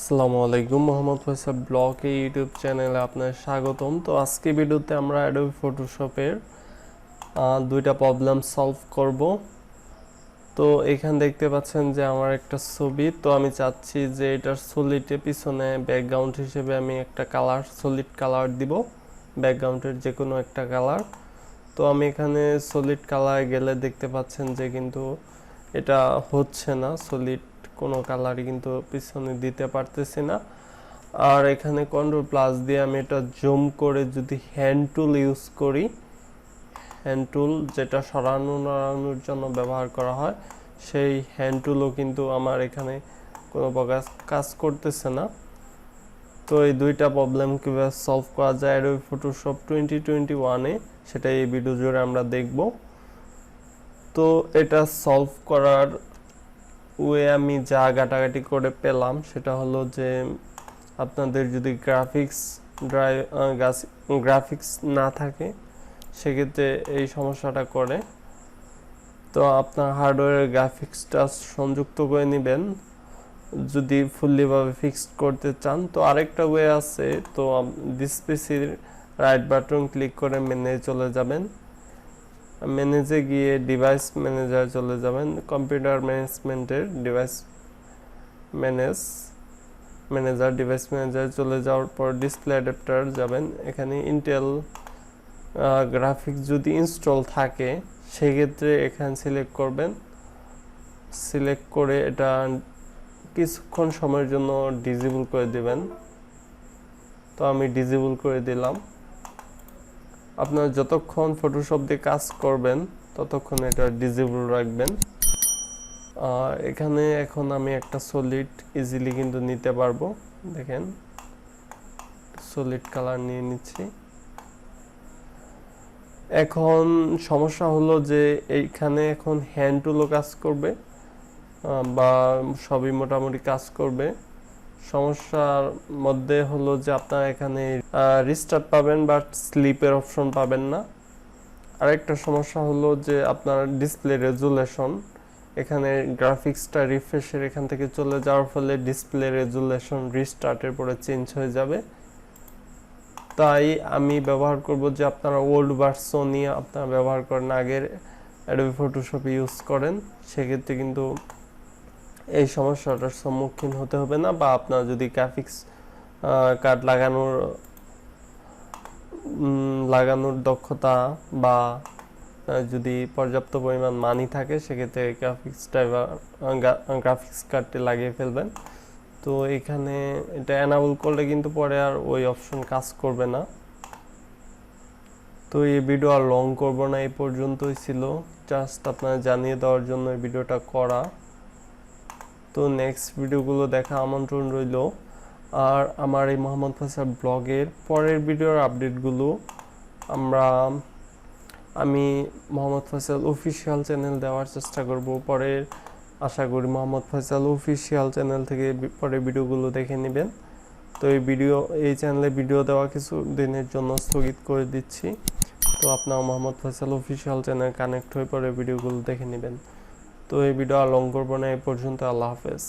আসসালামু আলাইকুম Mohammad Faisal blog YouTube চ্যানেলে আপনার স্বাগতম। তো আজকে ভিডিওতে আমরা অ্যাডোবি ফটোশপের দুইটা প্রবলেম সলভ করব। তো এখানে দেখতে পাচ্ছেন যে আমার একটা ছবি, তো আমি চাচ্ছি যে এটার সলিডে পিছনে ব্যাকগ্রাউন্ড হিসেবে আমি একটা কালার সলিড কালার দিব, ব্যাকগ্রাউন্ডের যে কোনো একটা কালার। তো আমি এখানে সলিড কালার গেলে দেখতে পাচ্ছেন যে কিন্তু এটা হচ্ছে না, সলিড কোনো কালারই কিন্তু পিছনে দিতে পারতেছি না। আর এখানে কন্ট্রোল প্লাস দিয়ে আমি এটা জুম করে যদি হ্যান্ড টুল ইউজ করি, হ্যান্ড টুল যেটা সরানো নাড়ানোর জন্য ব্যবহার করা হয়, সেই হ্যান্ড টুলও কিন্তু আমার এখানে কোনো প্রকার কাজ করতেছে না। তো এই দুইটা প্রবলেম কীভাবে সলভ করা যায় অ্যাডোবি ফটোশপ 2021-এ, সেটা এই ভিডিও জুড়ে আমরা দেখব। তো এটা সলভ করার ওয়ে আমি যা ঘাটাঘাটি করে পেলাম সেটা হলো যে আপনাদের যদি গ্রাফিক্স না থাকে সেক্ষেত্রে এই সমস্যাটা করে। তো আপনার হার্ডওয়্যারের গ্রাফিক্সটা সংযুক্ত করে নেবেন যদি ফুললিভাবে ফিক্সড করতে চান। তো আরেকটা ওয়ে আছে, তো ডিসপিসির রাইট বাটন ক্লিক করে মেনে চলে যাবেন, ম্যানেজে গিয়ে ডিভাইস ম্যানেজার চলে যাবেন, কম্পিউটার ম্যানেজমেন্টের ডিভাইস ম্যানেজার চলে যাওয়ার পর ডিসপ্লে অ্যাডাপ্টার যাবেন। এখানে ইন্টেল গ্রাফিক্স যদি ইনস্টল থাকে সেক্ষেত্রে এখানে সিলেক্ট করবেন, সিলেক্ট করে এটা কিছুক্ষণ সময়ের জন্য ডিসেবল করে দিবেন। তো আমি ডিসেবল করে দিলাম। আপনারা যতক্ষণ ফটোশপ দিয়ে কাজ করবেন ততক্ষণ এটা ডিসেবল রাখবেন। এখানে এখন আমি একটা সলিড ইজিলি কিন্তু নিতে পারবো, দেখেন সলিড কালার নিয়ে নিচ্ছি। এখন সমস্যা হলো যে এইখানে এখন হ্যান্ড টুলও কাজ করবে বা সবই মোটামুটি কাজ করবে। সমস্যার মধ্যে হলো যে আপনারা এখানে রিস্টার্ট পাবেন বাট স্লিপের অপশন পাবেন না। আরেকটা সমস্যা হলো যে আপনার ডিসপ্লে রেজুলেশন, এখানে গ্রাফিক্সটা রিফ্রেশের এখান থেকে চলে যাওয়ার ফলে ডিসপ্লে রেজুলেশন রিস্টার্টের পরে চেঞ্জ হয়ে যাবে। তাই আমি ব্যবহার করব যে আপনারা ওল্ড ভার্সনই আপনারা ব্যবহার করেন, আগের অ্যাডোবি ফটোশপ ইউজ করেন, সেক্ষেত্রে কিন্তু এই সমস্যাটার সম্মুখীন হতে হবে না। বা আপনার যদি গ্রাফিক্স কার্ড লাগানোর দক্ষতা বা যদি পর্যাপ্ত পরিমাণ মানি থাকে সেক্ষেত্রে গ্রাফিক্স কার্ডটি লাগিয়ে ফেলবেন। তো এখানে এটা এনাবল করলে কিন্তু পরে আর ওই অপশন কাজ করবে না। তো এই ভিডিও আর লং করব না, এই পর্যন্তই ছিল, জাস্ট আপনারা জানিয়ে দেওয়ার জন্য এই ভিডিওটা করা। তো নেক্সট ভিডিওগুলো দেখা আমন্ত্রণ রইল। আর আমার এই মোহাম্মদ ফয়সাল ব্লগের পরের ভিডিওর আপডেটগুলো আমি মোহাম্মদ ফয়সাল অফিসিয়াল চ্যানেল দেওয়ার চেষ্টা করব। পরের আশা করি মোহাম্মদ ফয়সাল অফিসিয়াল চ্যানেল থেকে পরের ভিডিওগুলো দেখে নেবেন। তো এই চ্যানেলে ভিডিও দেওয়া কিছু দিনের জন্য স্থগিত করে দিচ্ছি। তো আপনারা Mohammad Faisal official channel connect হয়ে পরে ভিডিওগুলো দেখে নেবেন। তো এই ভিডিও আর লং করব না, এই পর্যন্ত। আল্লাহ হাফেজ।